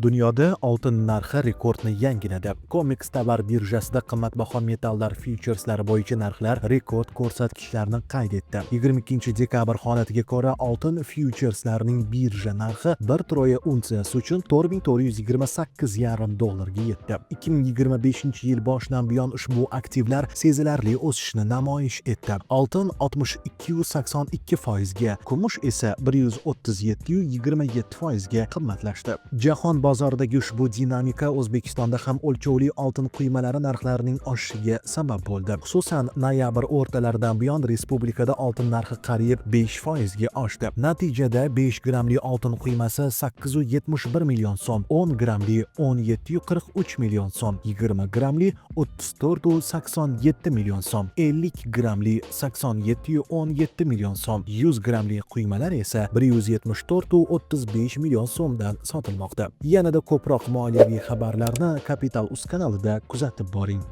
Dunyoda oltin narxi rekordni yangiladi. Comex tovar birjasida qimmatbaho metallar fyucherslari bo'yicha narxlar rekord ko'rsatkichlarni qayd etdi. 22-dekabr holatiga ko'ra oltin fyucherslarining birja narxi 1 troya unsiyasi uchun $4,428,5 ga yetdi. 2025-yil boshidan buyon ushbu aktivlar sezilarli o'sishni namoyish etdi. Oltin 62,82% ga, kumush esa 137,27% ga qimmatlashdi. Jahon bozoridagi ushbu dinamika O'zbekistonda ham o'lchovli oltin quymalari narxlarining oshishiga sabab bo'ldi. Xususan, noyabr o'rtalaridan buyon respublikada oltin narxi qariyb 5% ga oshdi. Natijada 5 grammli oltin quymasi 871 million so'm, 10 grammli 1743 million so'm, 20 grammli 34,87 million so'm, 50 grammli 87,17 million so'm, 100 grammli quymalar esa 174,35 million so'mdan sotilmoqda. Yanada ko'proq moliyaviy xabarlarni Kapital.uz kanalida kuzatib boring.